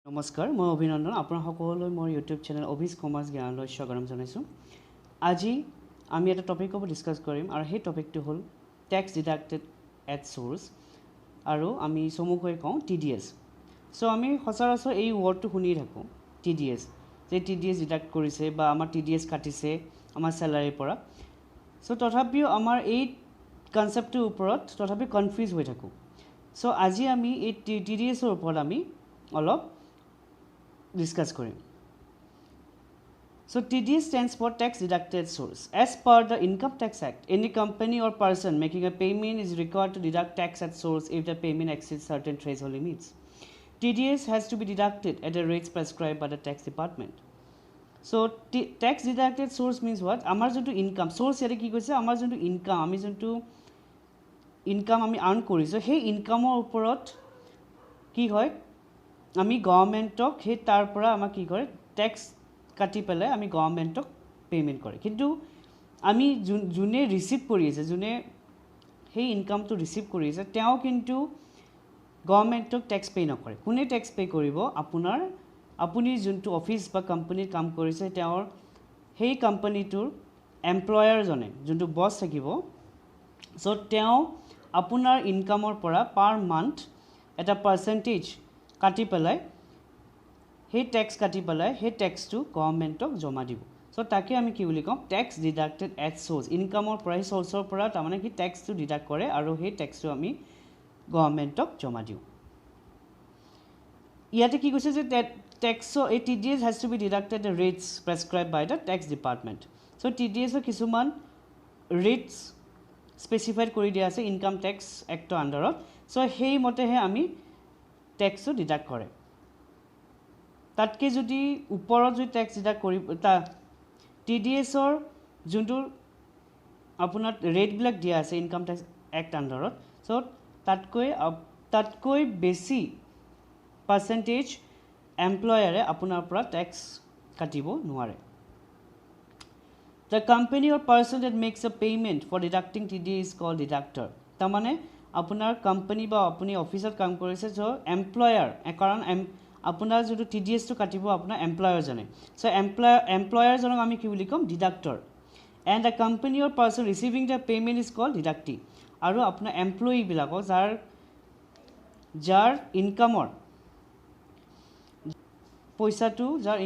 নমস্কাৰ মই অভিনন্দন আপোনাৰ সকলোলৈ মোৰ ইউটিউব চেনেল অভিজ কমাৰ্চ জ্ঞানলৈ স্বাগতম জনাইছোঁ। আজি আমি এটা টপিকৰ ওপৰত ডিছকাছ কৰিম আৰু সেই টপিকটো হ'ল টেক্স ডিডাক্টেড এট সোৰ্স আৰু আমি চমুকৈ কওঁ TDS। সো আমি সচৰাচৰ এই ৱৰ্ডটো শুনি থাকোঁ TDS, যে TDS ডিডাক্ট কৰিছে বা আমাৰ TDS কাটিছে আমাৰ চেলাৰীৰ পৰা। সো তথাপিও আমাৰ এই কনচেপ্টটোৰ ওপৰত তথাপি কনফিউজ হৈ থাকোঁ। সো আজি আমি এই TDSৰ ওপৰত আমি অলপ discuss Karim. So TDS stands for tax deducted source. As per the Income Tax Act, any company or person making a payment is required to deduct tax at source if the payment exceeds certain threshold limits. TDS has to be deducted at the rates prescribed by the tax department. So tax deducted source means what? Amar jonto income source yare ki koise amar jonto income ami jonto income ami earn koriso he income or uporot ki hoy আমি গভৰ্ণমেণ্টক সেই তাৰ পৰা আমাক কি কৰে tax কাটি পেলাই আমি গভৰ্ণমেণ্টক পেমেণ্ট কৰে। কিন্তু আমি যোনে ৰিচিভ কৰি আছে যোনে সেই ইনকামটো ৰিচিভ কৰি আছে তেওঁ কিন্তু গভৰ্ণমেণ্টক টেক্স পে নকৰে। কোনে টেক্স পে কৰিব? আপুনি যোনটো অফিচ বা কোম্পানীত কাম কৰিছে তেওঁৰ সেই কোম্পানীটোৰ এমপ্লয়াৰজনে যোনটো বছ থাকিব। সো তেওঁ আপোনাৰ ইনকামৰ পৰা পাৰ মান্থ এটা পাৰ্চেণ্টেজ কাটি পেলাই সেই টেক্স কাটি পেলাই সেই টেক্সটো গভৰ্ণমেণ্টক জমা দিব। সো তাকে আমি কি বুলি কওঁ টেক্স ডিডাক্টেড এট সোৰ্স। ইনকামৰ পৰা সেই সোৰ্সৰ পৰা তাৰমানে কি টেক্সটো ডিডাক্ট কৰে আৰু সেই টেক্সটো আমি গভৰ্ণমেণ্টক জমা দিওঁ। ইয়াতে কি কৈছে যে টেক্সৰ এই TDS has to be deducted the rates prescribed by the tax department. So TDSৰ কিছুমান ৰেটছ স্পেচিফাইড কৰি দিয়া আছে ইনকাম টেক্স এক্টৰ আণ্ডাৰত। সো সেই মতেহে আমি টেক্সটো ডিডাক্ট কৰে। তাতকৈ যদি ওপৰত যদি টেক্স ডিডাক্ট কৰি TDSৰ যোনটো আপোনাৰ ৰেটবিলাক দিয়া আছে ইনকাম টেক্স এক্ট আণ্ডাৰত। সো তাতকৈ বেছি পাৰ্চেণ্টেজ এমপ্লয়াৰে আপোনাৰ পৰা টেক্স কাটিব নোৱাৰে। The company or person that makes a payment for deducting TDS is called deductor. তাৰমানে আপোনাৰ কোম্পানী বা আপুনি অফিচত কাম কৰিছে চ' এমপ্লয়াৰ কাৰণ আপোনাৰ যোনটো TDSটো কাটিব আপোনাৰ এমপ্লয়াৰজনে। চ' এমপ্লয়াৰজনক আমি কি বুলি ক'ম deductor. And the company or person receiving the payment is called deductee. আৰু আপোনাৰ এমপ্লয়ীবিলাকক যাৰ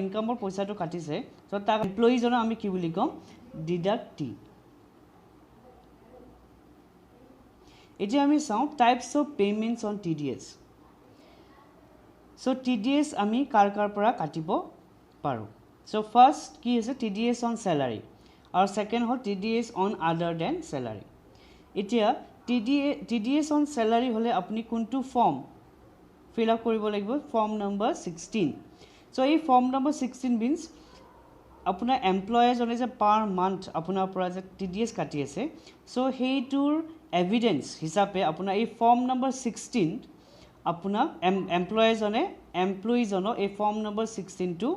ইনকামৰ পইচাটো কাটিছে চ' তাক এমপ্লয়ীজনক আমি কি বুলি ক'ম ডিডাক্টি। এতিয়া আমি চাওঁ types of payments on TDS। So' TDS আমি কাৰ পৰা কাটিব পাৰোঁ। চ' ফাৰ্ষ্ট কি হৈছে TDS অন চেলাৰী আৰু ছেকেণ্ড হ'ল TDS অন আদাৰ দেন চেলাৰী। এতিয়া TDS অন চেলাৰী হ'লে আপুনি কোনটো ফৰ্ম ফিল আপ কৰিব লাগিব? Form number 16। চ' এই ফৰ্ম নম্বৰ 16 মিনছ আপোনাৰ এমপ্লয়াৰজনে যে পাৰ মান্থ আপোনাৰ পৰা যে TDS কাটি আছে চ' সেইটোৰ এভিডেঞ্চ হিচাপে আপোনাৰ এই ফৰ্ম নম্বৰ 16 আপোনাক এমপ্লয়ীজনক এই ফৰ্ম নম্বৰ 16টো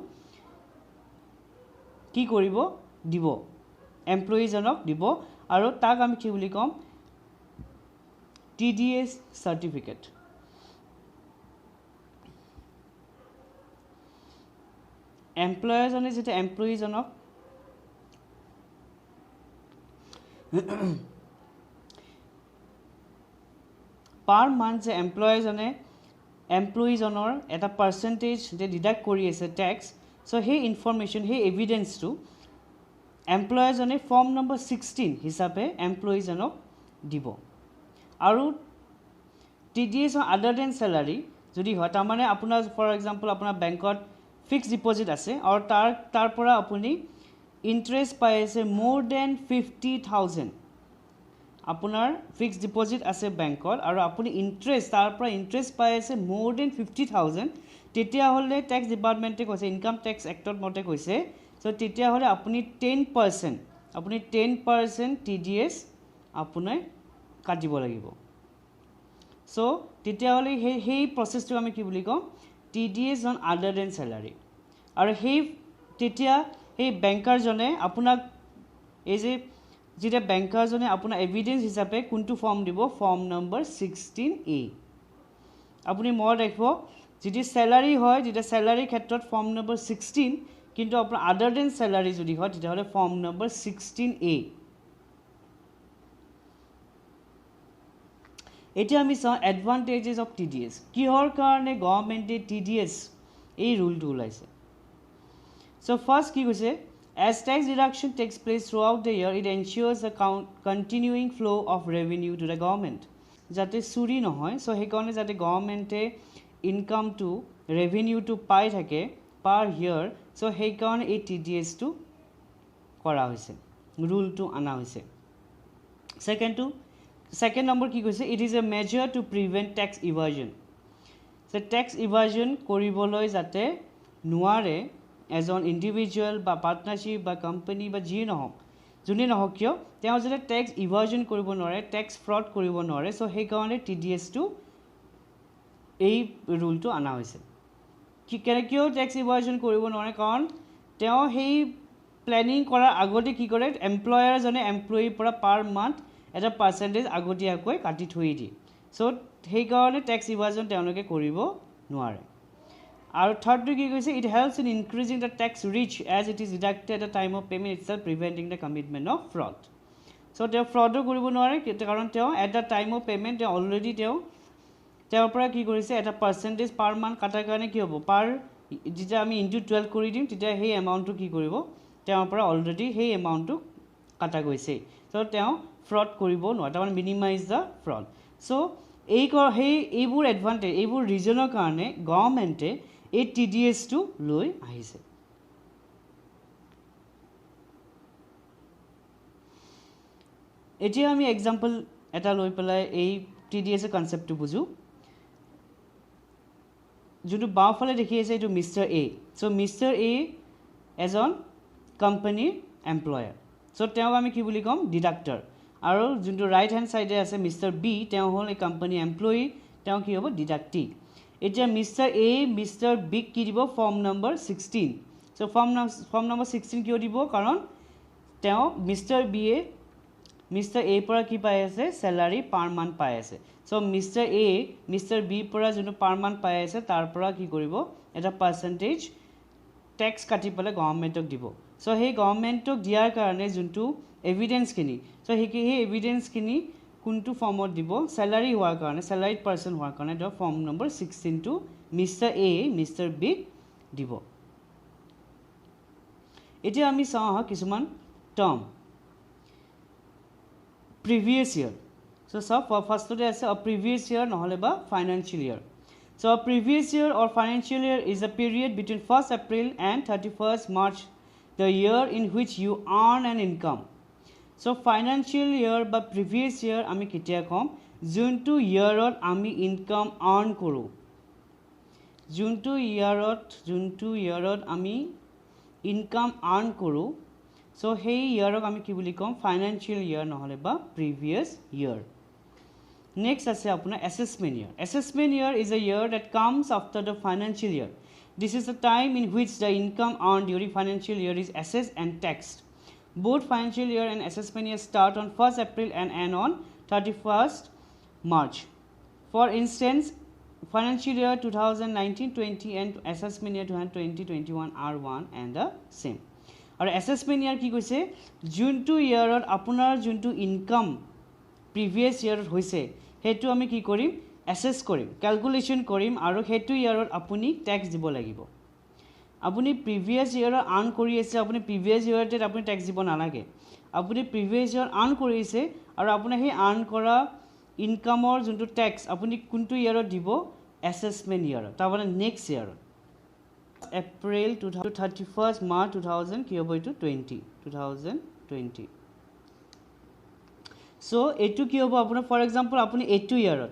কি কৰিব দিব এমপ্লয়ীজনক দিব আৰু তাক আমি কি বুলি ক'ম TDS চাৰ্টিফিকেট। এমপ্লয়াৰজনে যেতিয়া এমপ্লয়ীজনক পাৰ মান্থ যে এমপ্লয়ীজনৰ এটা পাৰ্চেণ্টেজ যে ডিডাক্ট কৰি আছে টেক্স চ' সেই ইনফৰ্মেশ্যন সেই এভিডেঞ্চটো এমপ্লয়াৰজনে ফৰ্ম নম্বৰ 16 হিচাপে এমপ্লয়ীজনক দিব। আৰু TDS আদাৰ দেন চেলাৰী যদি হয় তাৰমানে আপোনাৰ ফৰ এক্সাম্পল আপোনাৰ বেংকত ফিক্সড ডিপ'জিট আছে আৰু তাৰ পৰা আপুনি ইণ্টাৰেষ্ট পাই আছে মোৰ দেন 50,000 আপোনাৰ ফিক্সড ডিপ'জিট আছে বেংকত আৰু আপুনি তাৰ পৰা ইণ্টাৰেষ্ট পাই আছে মোৰ দেন 50,000 তেতিয়াহ'লে টেক্স ডিপাৰ্টমেণ্টে কৈছে ইনকাম টেক্স এক্টত মতে কৈছে চ' তেতিয়াহ'লে আপুনি 10% TDS আপুনি কাটিব লাগিব। চ' তেতিয়াহ'লে সেই প্ৰচেছটো আমি কি বুলি কওঁ TDS অন আদাৰ দেন চেলাৰী। আৰু তেতিয়া সেই বেংকাৰজনে আপোনাক এই যে যেতিয়া বেংকাৰজনে আপোনাৰ এভিডেঞ্চ হিচাপে কোনটো ফৰ্ম দিব ফৰ্ম নম্বৰ 16A। আপুনি মনত ৰাখিব যদি স্যালাৰি হয় যেটা স্যালাৰি ক্ষেত্ৰত ফৰ্ম নম্বৰ 16 কিন্তু আপোনাৰ আদাৰ দেন স্যালাৰি যদি হয় তেতিয়াহ'লে ফৰ্ম নম্বৰ 16A এতিয়া আমি চাওঁ এডভান্টেজেস অফ TDS কিহৰ কাৰণে গভৰ্নমেণ্টে TDS এই ৰুলটো ওলাইছে So first কি কৈছে as tax deduction takes place throughout the year it ensures a continuing flow of revenue to the government যাতে চুৰি নহয় সো হেকাৰণে যাতে গভৰ্নমেণ্টে ইনকাম টু ৰেভিনিউ টু পাই থাকে পাৰ ইয়াৰ সো হেকাৰণে এই TDS টো কৰা হৈছে ৰুলটো আনা হৈছে Second number কি কৈছে it is a measure to prevent tax evasion so tax evasion কৰিবলৈ যাতে নোৱাৰে এজন ইন্ডিভিজুৱেল বা পাৰ্টনাৰশ্বিপ বা কোম্পানী বা যি নহওক যোনে নহওক কিয় তেওঁ যাতে টেক্স ইভাজন কৰিব নোৱাৰে টেক্স ফ্ৰড কৰিব নোৱাৰে সো সেই কাৰণে TDS টো এই ৰুলটো আনা হৈছে কি কিয় টেক্স ইভাজন কৰিব নোৱাৰে কাৰণ তেওঁ সেই প্ল্যানিং কৰাৰ আগতে কি কৰে এমপ্লয়াৰ জনে এমপ্লয়িৰ পৰা পাৰ মান্থ এটা পাৰ্সেন্টেজ আগতীয়াকৈ কাটি থৈ দিয়ে সো সেই কাৰণে টেক্স ইভাজন তেওঁলোকে কৰিব নোৱাৰে আৰু থাৰ্ডটো কি কৈছে it helps in increasing the tax reach as it is deducted at the time of payment itself preventing the commitment of fraud so তেওঁ ফ্ৰডো কৰিব নোৱাৰে কাৰণ তেওঁ at the time of payment তেওঁ অলৰেডি তেওঁৰ পৰা কি কৰিছে এটা পাৰ্সেন্টেজ পাৰ মান কাটাৰ কাৰণে কি হ'ব পাৰ যেতিয়া আমি ইনটু 12 কৰি দিম তেতিয়া সেই এমাউন্টটো কি কৰিব তেওঁৰ পৰা অলৰেডি সেই এমাউন্টটো কাটা গৈছে so তেওঁ ফ্ৰড কৰিব নোৱাৰে তাৰ মানে মিনিমাইজ দা ফ্ৰড so এইবোৰ এডভান্টেজ এইবোৰ ৰিজনৰ কাৰণে গভৰ্নমেণ্টে এই TDS টো লৈ আহিছে এতিয়া আমি এক্সাম্পল এটা লৈ পেলাই এই TDS এর কনসেপ্টটো বুঝো যোনটো বাওফালে দেখি আছে এইটো mister A so mister A এজন কোম্পানীৰ এমপ্লয়াৰ সো তেওঁ আমি কি বুলি কম ডিডাক্টৰ আৰু যোনটো ৰাইট হ্যান্ড সাইডে আছে মিস্টাৰ B তেওঁ হল এই কোম্পানী এমপ্লয়ি তেওঁ কি হ'ব ডিডাক্টি এতিয়া মিস্টাৰ A মিস্টাৰ B কি দিব form number 16 so form number 16 কিয় দিব কাৰণ তেওঁ mister B A mister A পৰা কি পাই আছে স্যালাৰি পাৰ মান্থ পাই আছে so mister A mister B পৰা যোনটো পাৰ মান্থ পাই আছে তাৰ পৰা কি কৰিব এটা পাৰ্সেন্টেজ ট্যাক্স কাটি পেলে গভৰ্নমেণ্টক দিব সো সেই গভৰ্নমেণ্টক দিয়াৰ কাৰণে যোনটো এভিডেন্স কিনি সো সেই এভিডেন্স কিনি কোনটো ফৰ্মত দিব স্যালাৰি হোৱাৰ কাৰণে স্যালাৰিড পাৰ্সন হোৱাৰ কাৰণে the form number 16 to mister A mister B দিব এতিয়া আমি চাওঁ কিছুমান term previous year so first today as a previous year নহলে বা financial year so a previous year or financial year is a period between 1st April and 31st March the year in which you earn an income so financial year বা previous year আমি কেতিয়া কম যোনটো ইয়াৰত আমি income আৰ্ন কৰো যোনটো ইয়াৰত আমি income আৰ্ন কৰো so hey year আমি কি বুলি কম financial year নহলে বা previous year next আছে আপোনাৰ assessment year is a year that comes after the financial year this is the time in which the income earned during financial year is assessed and taxed both financial year and assessment year start on 1st April and end on 31st March for instance financial year 2019-20 and assessment year 2020-21 are one and the same और assessment year কি কৈছে যোনটো ইয়াৰত আপোনাৰ যোনটো income প্ৰিভিয়াস ইয়াৰত হৈছে হেতু আমি কি কৰিম অ্যাসেস কৰিম ক্যালকুলেশন কৰিম আৰু হেতু ইয়াৰত আপুনি ট্যাক্স দিব লাগিব আপুনি প্ৰিভিয়াস ইয়াৰত আৰ্ন কৰি আছে আপুনি প্ৰিভিয়াস ইয়াৰতে আপুনি ট্যাক্স দিব নালাগে আপুনি প্ৰিভিয়াস ইয়াৰ আৰ্ন কৰিছে আৰু আপুনি সেই আৰ্ন কৰা ইনকামৰ যোনটো ট্যাক্স আপুনি কোনটো ইয়াৰত দিব অ্যাসেসমেন্ট ইয়াৰ তাৰমানে next ইয়াৰত April to 31st March 2000 কি হ'ব এটো 2020 so এটো কি হ'ব আপোনাৰ ফৰ এক্সাম্পল আপুনি এটো ইয়াৰত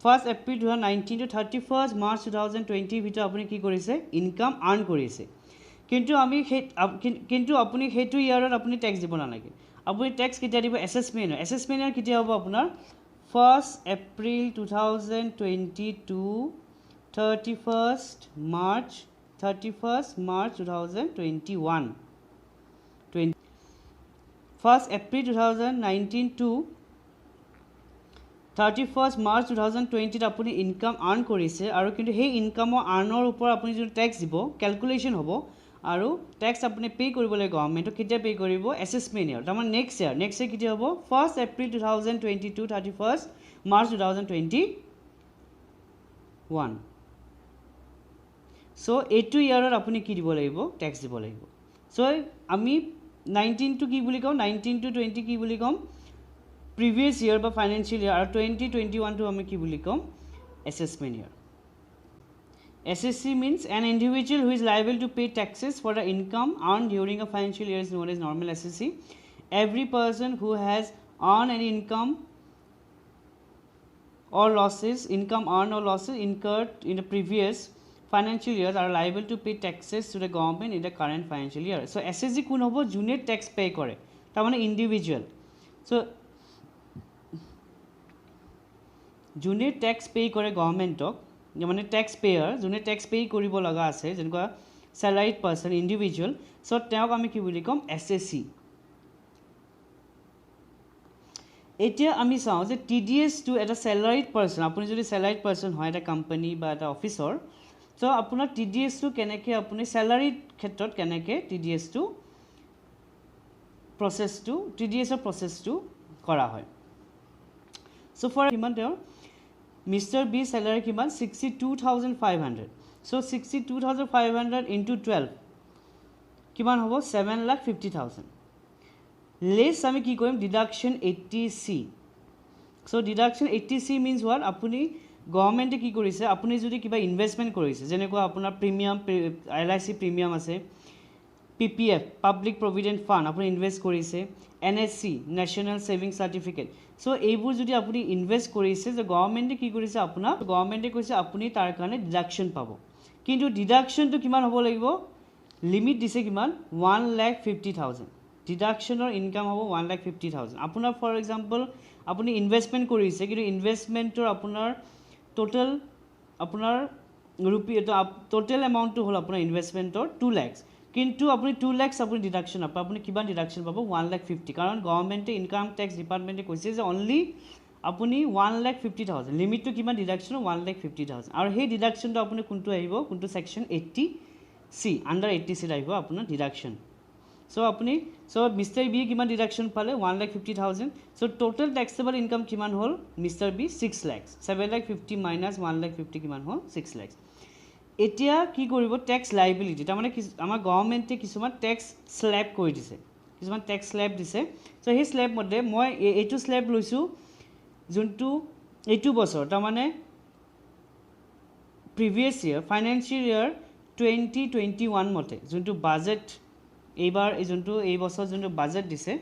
1st April 2019 to 31st March 2020 ভিতৰত আপুনি কি কৰিছে ইনকাম আৰ্ন কৰিছে কিন্তু আপুনি হেতু ইয়াৰত আপুনি ট্যাক্স দিব নালাগে আপুনি ট্যাক্স কেতিয়া দিব অ্যাসেসমেন্ট কেতিয়া হ'ব আপোনাৰ 1st April 2020 to 31st March 2021 1st April 2019 to 31st March 2020 আপুনি ইনকাম আৰ্ন কৰিছে আৰু কিন্তু সেই ইনকামৰ আৰ্নৰ ওপৰত আপুনি যদি টেক্স দিব কেলকুলেশ্যন হ'ব আৰু টেক্স আপুনি পে কৰিব লাগিব গভৰ্ণমেণ্টক কেতিয়া পে কৰিব এছেছমেণ্ট ইয়াৰ তাৰমানে নেক্সট ইয়াৰ কেতিয়া হ'ব 1st April 2022 31st March 2021 so এইটো ইয়াৰত আপুনি কি দিব লাগিব টেক্স দিব লাগিব সো আমি 19 টু কি বুলি কম 19 to 20 কি বুলি কম previous year বা financial year আৰু 2021 to আমি কি বুলি কম assessment year SSC means an individual who is liable to pay taxes for the income earned during a financial year is known as normal SSC. Every person who has earned any income or losses incurred in the previous financial years are liable to pay taxes to the government in the current financial year. So SSC কোন হ'ব যোনে tax pay কৰে তাৰ মানে individual. So যোনে tax pay কৰে গভৰ্ণমেণ্টক মানে tax pair যোনে টেক্স পে কৰিব লগা আছে যেনেকুৱা চেলাৰিড পাৰ্চন ইণ্ডিভিজুৱেল সো তেওঁক আমি কি বুলি ক'ম এছএছচি এতিয়া আমি চাওঁ যে টিডিএছটো এটা চেলাৰিড পাৰ্চন আপুনি যদি চেলাৰিড পাৰ্চন হয় এটা কোম্পানী বা এটা অফিচৰ সো আপোনাৰ টিডিএছটো কেনেকৈ আপুনি চেলাৰিড ক্ষেত্ৰত কেনেকৈ টিডিএছটো প্ৰচেছটো কৰা হয় সো ফৰ কিমান তেওঁৰ Mr. B salary কিমান 62,500 so 62,500 into 12 কিমান হ'ব 7,50,000 লেছ আমি কি কৰিম deduction 80C so deduction 80C means what আপুনি গভৰ্ণমেণ্টে কি কৰিছে আপুনি যদি কিবা ইনভেষ্টমেণ্ট কৰিছে যেনেকুৱা আপোনাৰ প্ৰিমিয়াম LIC প্ৰিমিয়াম আছে PPF পাব্লিক প্ৰভিডেণ্ট ফাণ্ড আপুনি ইনভেষ্ট কৰিছে NSC national saving certificate so এইবোৰ যদি আপুনি ইনভেষ্ট কৰিছে যে গভৰ্ণমেণ্টে কি কৰিছে আপোনাক গভৰ্ণমেণ্টে কৈছে আপুনি তাৰ কাৰণে ডিডাকশ্যন পাব কিন্তু ডিডাকশ্যনটো কিমান হ'ব লাগিব লিমিট দিছে কিমান 1,50,000 ডিডাকশ্যনৰ ইনকাম হ'ব 1,50,000 আপোনাৰ ফৰ এক্সাম্পল আপুনি ইনভেষ্টমেণ্ট কৰিছে কিন্তু ইনভেষ্টমেণ্টৰ আপোনাৰ টোটেল আপোনাৰ টোটেল এমাউণ্টটো হ'ল আপোনাৰ ইনভেষ্টমেণ্টৰ 2 লাখ কিন্তু আপুনি 2 লাখ আপুনি ডিডাকশ্যন নাপায় আপুনি কিমান ডিডাকশ্যন পাব 1,50,000 কাৰণ গভৰ্ণমেণ্টে ইনকাম টেক্স ডিপাৰ্টমেণ্টে কৈছে যে অনলি আপুনি 1,50,000 লিমিটটো কিমান ডিডাকশ্যন 1,50,000 আৰু সেই ডিডাকশ্যনটো আপুনি কোনটো আহিব কোনটো ছেকশ্যন 80C আণ্ডাৰ 80C আহিব আপোনাৰ ডিডাকশ্যন সো আপুনি মিষ্টাৰ বি কিমান ডিডাকশ্যন পালে 1,50,000 সো টোটেল টেক্সেবল ইনকাম কিমান হ'ল মিষ্টাৰ বি 6 লাখ 7,50,000 মাইনাছ 1,50,000 কিমান হ'ল 6 লাখ এতিয়া কি কৰিব টেক্স লাইবিলিটি তাৰমানে আমাৰ গভৰ্ণমেণ্টে কিছুমান টেক্স স্লেব কৰি দিছে কিছুমান টেক্স স্লেব দিছে সো সেই স্লেব মতে মই এইটো স্লেব লৈছোঁ যোনটো এইটো বছৰ তাৰমানে প্ৰিভিয়াছ ইয়াৰ ফাইনেন্সিয়েল ইয়াৰ 2021 মতে যোনটো বাজেট এইবাৰ যোনটো এই বছৰ যোনটো বাজেট দিছে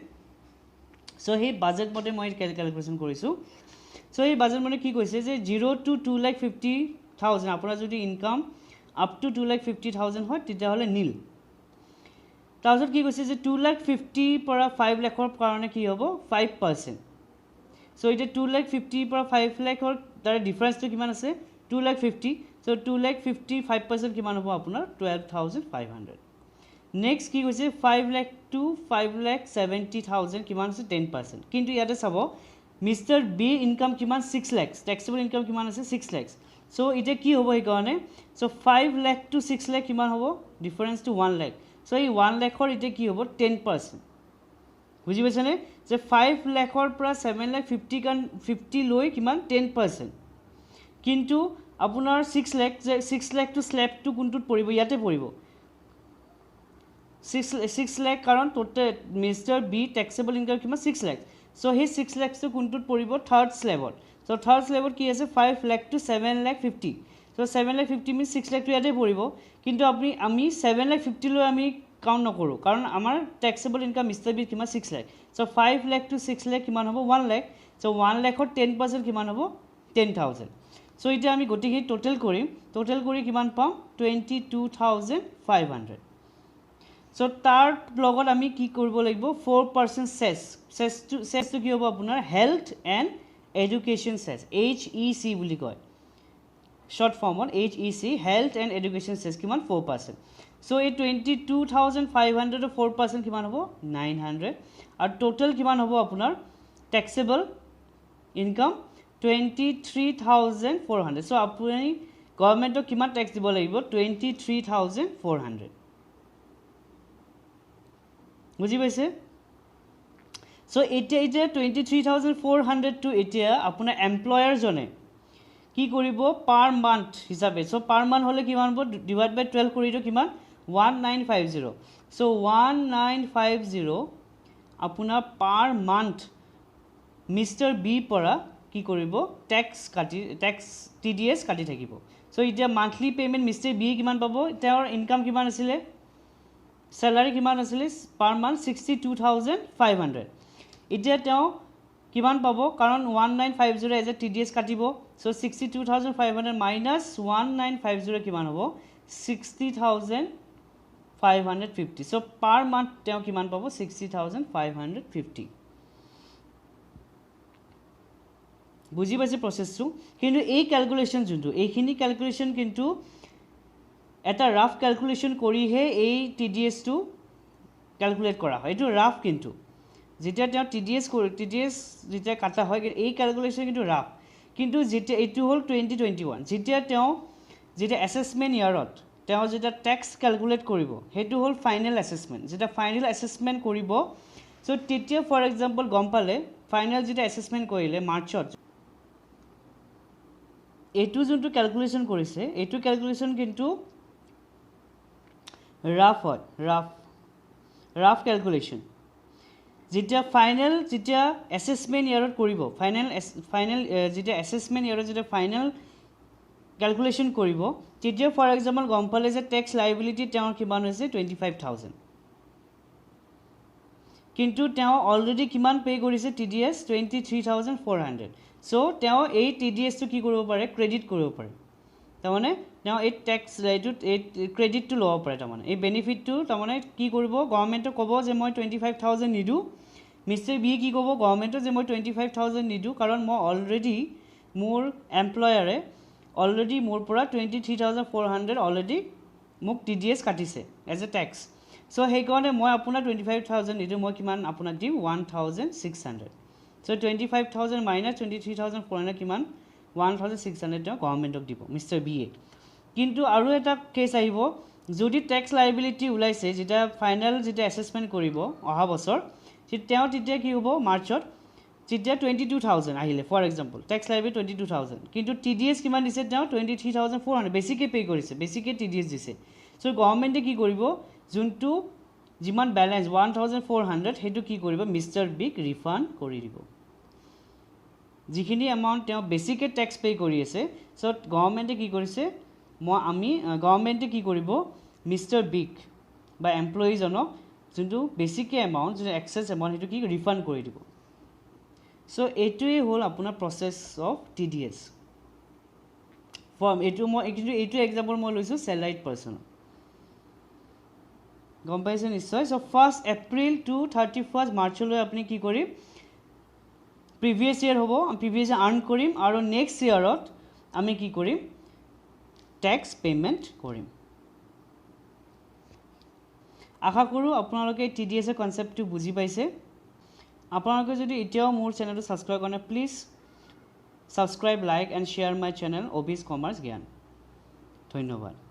সো সেই বাজেট মতে মই কেলকুলেশ্যন কৰিছোঁ সো এই বাজেট মতে কি কৈছে যে 0 to 2,50,000 আপোনাৰ যদি ইনকাম আপ টু 2,50,000 হয় তেতিয়াহ'লে নীল তাৰপিছত কি কৈছে যে 2,50,000 পৰা 5 লাখৰ কাৰণে কি হ'ব 5% সো এতিয়া 2,50,000 পৰা 5 লাখৰ তাৰ ডিফাৰেঞ্চটো কিমান আছে 2,50,000 সো 2,50,000 5% কিমান হ'ব আপোনাৰ 12,500 নেক্সট কি কৈছে 5 লাখ টু 5,70,000 কিমান আছে 10% কিন্তু ইয়াতে চাব মিষ্টাৰ বি ইনকাম কিমান 6 লাখ টেক্সেবল ইনকাম কিমান আছে 6 লাখ সো এতিয়া কি হ'ব সেইকাৰণে সো 5 লাখ টু 6 লাখ কিমান হ'ব ডিফাৰেঞ্চ টু 1 লাখ সো এই 1 লাখৰ এতিয়া কি হ'ব 10% বুজি পাইছেনে যে 5 লাখৰ পৰা 7,50,000 লৈ কিমান 10% কিন্তু আপোনাৰ 6 লাখ যে 6 লাখ টু স্লেবটো কোনটোত পৰিব ইয়াতে পৰিব 6 লাখ কাৰণ total mister B taxable income কিমান 6 লাখ সো সেই 6 লাখটো কোনটোত পৰিব থাৰ্ড স্লেবত সো থাৰ্ড স্লেবত কি আছে 5 লাখ টু 7,50,000 সো 7,50,000 মিনছ 6 লাখটো ইয়াতে পৰিব কিন্তু আমি 7,50,000 লৈ আমি কাউণ্ট নকৰোঁ কাৰণ আমাৰ টেক্সেবল ইনকাম মিষ্টাৰ বি কিমান 6 লাখ সো 5 লাখ টু 6 লাখ কিমান হ'ব 1 লাখ সো 1 লাখৰ 10% কিমান হ'ব 10,000 সো এতিয়া আমি গোটেইখিনি টোটেল কৰি কিমান পাম 22,500 সো তাৰ লগত আমি কি কৰিব লাগিব 4% চেছটো কি হ'ব আপোনাৰ health and education chess HEC বুলি কয় short form on HEC health and education cess kiman 4% so a 22,500 to 4% kiman hobo 900 and total kiman hobo apunar taxable income 23,400 so আপুনি গভৰ্ণমেণ্টক কিমান টেক্স দিব লাগিব 23,400 বুজি পাইছে সো এতিয়া 23,400 টু এতিয়া আপোনাৰ এমপ্লয়াৰ জনে কি কৰিব পাৰ মান্থ হিচাপে সো পাৰ মান্থ হলে কিমান হ'ব ডিভাইড বাই 12 কৰি দিও কিমান 1950 সো 1950 আপোনাৰ পাৰ মান্থ মিস্টাৰ বি পৰা কি কৰিব ট্যাক্স TDS কাটি থাকিব সো এতিয়া মান্থলি পেমেন্ট মিস্টাৰ বি কিমান পাব তেওঁৰ ইনকাম কিমান আছিল স্যালাৰি কিমান আছিল পাৰ মান্থ 62,500 এতিয়া তেওঁ কিমান পাব কাৰণ 1950 এজ এ TDS কাটিব সো 62,500 মাইনাস 1950 কিমান হ'ব 60,550 সো পাৰ মান্থ তেওঁ কিমান পাব 60,550 বুজি পাইছে প্ৰসেসটো কিন্তু এই ক্যালকুলেশন যোনটো এইখিনি ক্যালকুলেশন কিন্তু এটা ৰাফ ক্যালকুলেশন কৰিহে এই TDS টো ক্যালকুলেট কৰা হয় এটো ৰাফ কিন্তু যেতিয়া তেওঁ TDS যেতিয়া কাটা হয় এই ক্যালকুলেশন কিন্তু ৰাফ কিন্তু যেতিয়া এটো হল 2021 যেতিয়া অ্যাসেসমেন্ট ইয়াৰত তেওঁ যেতিয়া ট্যাক্স ক্যালকুলেট কৰিব হেতু হল ফাইনাল অ্যাসেসমেন্ট যেতিয়া ফাইনাল অ্যাসেসমেন্ট কৰিব সো তেতিয়া ফৰ এক্সাম্পল গম পালে ফাইনাল যেতিয়া অ্যাসেসমেন্ট কৰিলে মাৰ্চত এটো যোনটো ক্যালকুলেশন কৰিছে এটো ক্যালকুলেশন কিন্তু ৰাফ হয় ৰাফ ক্যালকুলেশন যেতিয়া ফাইনাল যেতিয়া অ্যাসেসমেন্ট ইয়াৰত কৰিব ফাইনাল যেতিয়া অ্যাসেসমেন্ট ইয়াৰত যেতিয়া ফাইনাল ক্যালকুলেশন কৰিব তেতিয়া ফৰ এক্সাম্পল গম পালে যে ট্যাক্স লায়াবিলিটি তেওঁৰ কিমান হৈছে 25,000 কিন্তু তেওঁ অলৰেডি কিমান পে কৰিছে TDS 23,400 সো তেওঁ এই TDS টো কি কৰিব পাৰে ক্ৰেডিট কৰিব পাৰে তাৰমানে তেওঁ এই ট্যাক্স ক্ৰেডিট টো লব পাৰে তাৰমানে এই বেনিফিট টো তাৰমানে কি কৰিব গভৰ্ণমেণ্টক ক'ব যে মই 25,000 নিদু মিস্টাৰ বি কি ক'ব গভৰ্ণমেণ্টক যে মই 25,000 নিদু কাৰণ মই অলৰেডি মোৰ এমপ্লয়াৰে অলৰেডি মোৰ পৰা 23,400 অলৰেডি মোক TDS কাটিছে এজ এ ট্যাক্স সো হেই কাৰণে মই আপোনাৰ 25,000 নিদু মই কিমান আপোনাক দিম 1,600 সো 25,000 মাইনাস 23,400 কিমান 1,600 তেওঁ গভৰ্ণমেণ্টক দিব মিস্টাৰ বি কিন্তু আৰু এটা কেস আহিব যদি ট্যাক্স লায়াবিলিটি উলাইছে যেটা ফাইনাল যেটা অ্যাসেসমেন্ট কৰিব অহা বছৰ তেওঁ তেতিয়া কি হ'ব মাৰ্চত যেতিয়া 22,000 আহিলে ফৰ এক্সাম্পল ট্যাক্স লায়াবিলিটি 22,000 কিন্তু TDS কিমান দিছে তেওঁ 23,400 বেছিকে পে কৰিছে বেছিকে TDS দিছে সো গভৰ্ণমেণ্টে কি কৰিব যোনটো যিমান ব্যালেন্স 1,400 হেতু কি কৰিব মিস্টাৰ বিক ৰিফান্ড কৰি দিব যিখিনি এমাউন্ট তেওঁ বেছিকে ট্যাক্স পে কৰি আছে সো গভৰ্ণমেণ্টে কি কৰিছে গভৰ্ণমেণ্টে কি কৰিব মিস্টাৰ বিক বা এমপ্লয়ি জনক যোনটো বেছিকে এমাউন্ট যোনটো এক্সেস এমাউন্ট হেতু কি ৰিফান্ড কৰি দিব সো এইটোই হল আপোনাৰ প্ৰসেস অফ TDS ফৰ্ম এইটো এক্সাম্পল মই লৈছো স্যালাৰিড পাৰ্সন গম পাইছে নিশ্চয় সো 1 এপ্ৰিল টু 31 মাৰ্চলৈ আপুনি কি কৰিম প্ৰিভিয়াস ইয়াৰ হ'ব প্ৰিভিয়াস আৰ্ন কৰিম আৰু নেক্সট ইয়াৰত আমি কি কৰিম ট্যাক্স পেমেন্ট কৰিম আশা কৰো আপোনালোকে TDS এৰ কনসেপ্টটো বুজি পাইছে আপোনালোকে যদি এতিয়াও মোৰ চেনেলটো সাবস্ক্ৰাইব কৰা নাই please subscribe like and share my channel অবিজ কমাৰ্চ জ্ঞান ধন্যবাদ